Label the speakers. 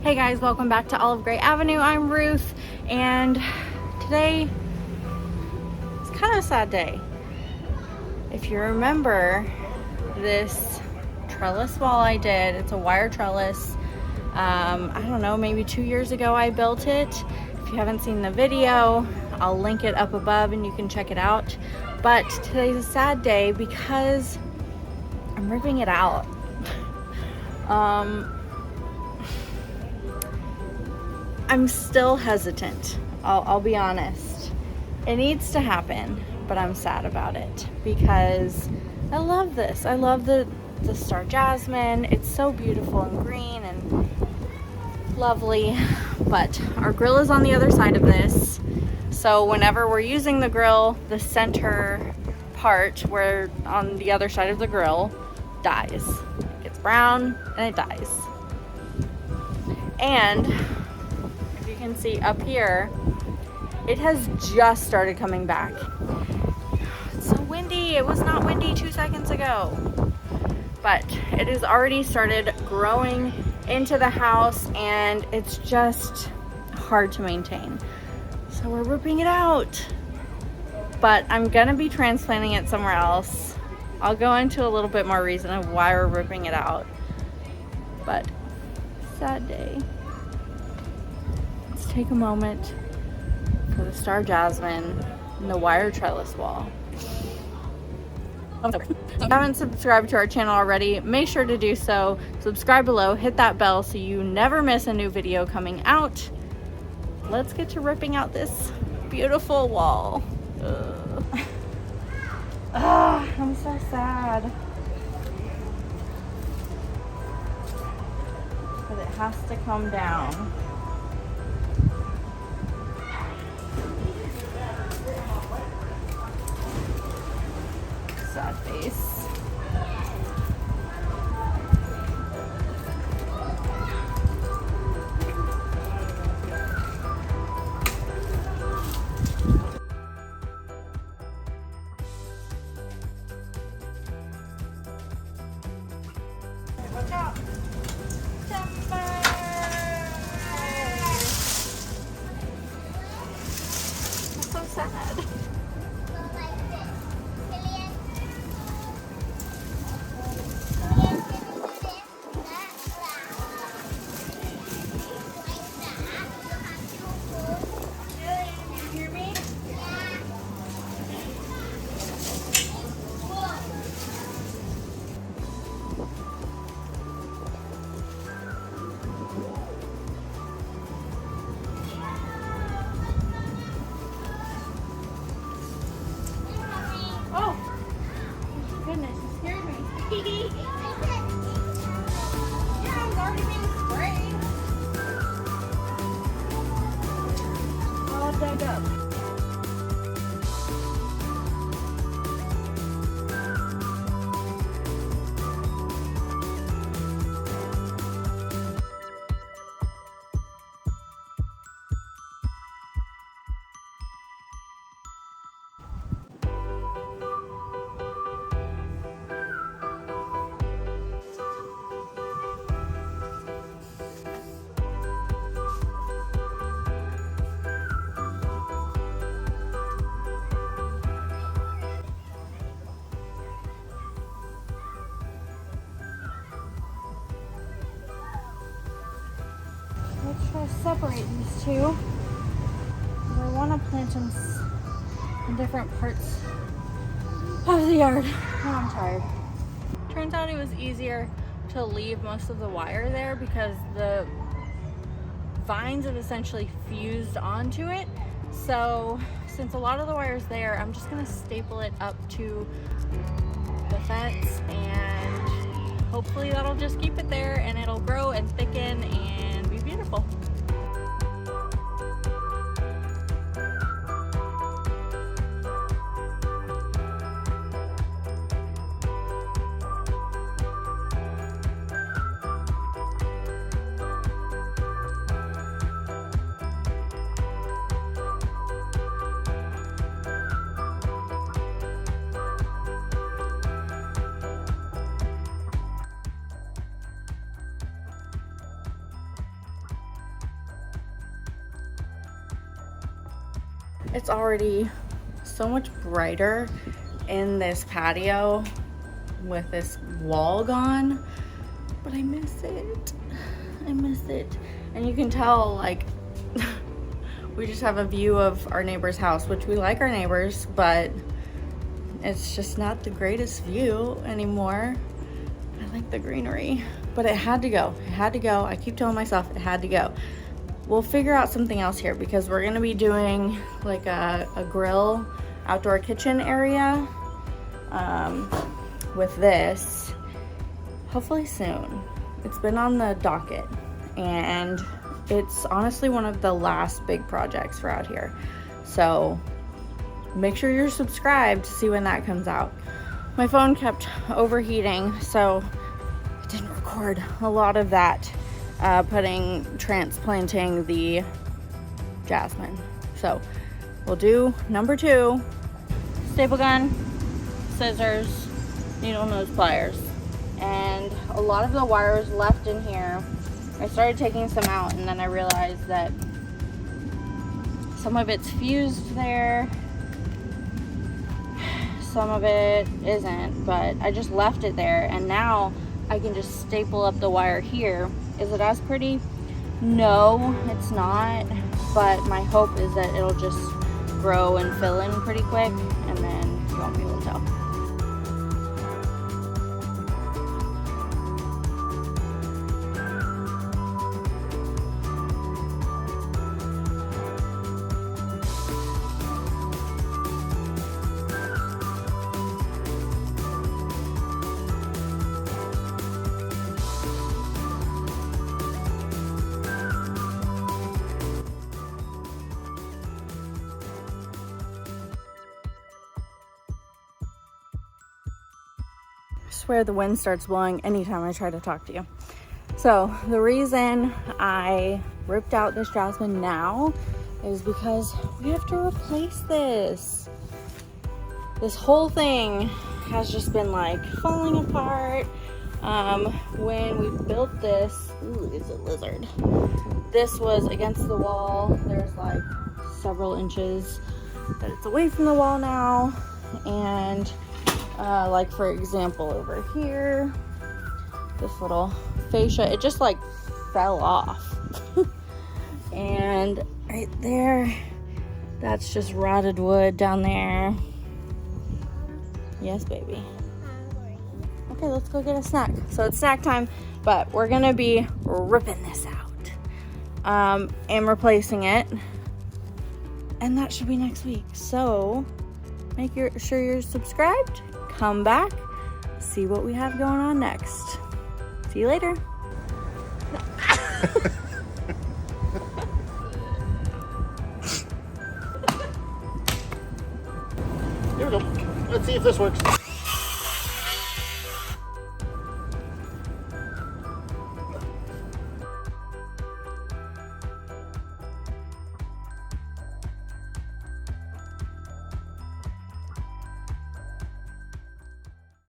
Speaker 1: Hey guys, welcome back to Olive Gray Avenue. I'm Ruth, and today it's kind of a sad day. If you remember this trellis wall I did, it's a wire trellis. I don't know, maybe 2 years ago I built it. If you haven't seen the video, I'll link it up above and you can check it out. But today's a sad day because I'm ripping it out. I'm still hesitant. I'll be honest. It needs to happen, but I'm sad about it because I love this. I love the star jasmine. It's so beautiful and green and lovely, but our grill is on the other side of this. So whenever we're using the grill, the center part where on the other side of the grill dies. It gets brown and it dies. And if you can see up here, it has just started coming back. It's so windy. It was not windy 2 seconds ago, but it has already started growing into the house and it's just hard to maintain. So we're ripping it out, but I'm gonna be transplanting it somewhere else. I'll go into a little bit more reason of why we're ripping it out, but sad day. Let's take a moment for the star jasmine and the wire trellis wall. If you haven't subscribed to our channel already, make sure to do so. Subscribe below, hit that bell so you never miss a new video coming out. Let's get to ripping out this beautiful wall. I'm so sad. But it has to come down. Sad face. Watch out. Timber. That's so sad. Goodness, you scared me. Yeah, I was already being sprayed. All dug up. Let's try to separate these two. I want to plant them in different parts of the yard. Oh, I'm tired. Turns out it was easier to leave most of the wire there because the vines have essentially fused onto it. So since a lot of the wire is there, I'm just going to staple it up to the fence and hopefully that'll just keep it there and it'll grow and thicken and be beautiful. it's already so much brighter in this patio with this wall gone, but I miss it. I miss it. And you can tell, like, we just have a view of our neighbor's house, which we like our neighbors, but it's just not the greatest view anymore. I like the greenery, but it had to go. It had to go. I keep telling myself it had to go. We'll figure out something else here because we're gonna be doing like a grill outdoor kitchen area with this, hopefully soon. It's been on the docket and it's honestly one of the last big projects for out here. So make sure you're subscribed to see when that comes out. My phone kept overheating, so I didn't record a lot of that transplanting the jasmine. So we'll do number 2, staple gun, scissors, needle nose pliers, and a lot of the wires left in here. I started taking some out and then I realized that some of it's fused there, some of it isn't, but I just left it there and now I can just staple up the wire here. Is it as pretty? No, it's not, but my hope is that it'll just grow and fill in pretty quick and then you won't be able to tell. I swear the wind starts blowing anytime I try to talk to you. So the reason I ripped out this jasmine now is because we have to replace this. This whole thing has just been like falling apart. When we built this, ooh, it's a lizard. This was against the wall. There's like several inches that it's away from the wall now. And like for example over here, this little fascia, it just like fell off. And right there, that's just rotted wood down there. Yes, baby. Okay, let's go get a snack. So it's snack time, but we're gonna be ripping this out and replacing it, and that should be next week. So make sure you're subscribed. Come back, see what we have going on next. See you later.
Speaker 2: Here we go. Let's see if this works.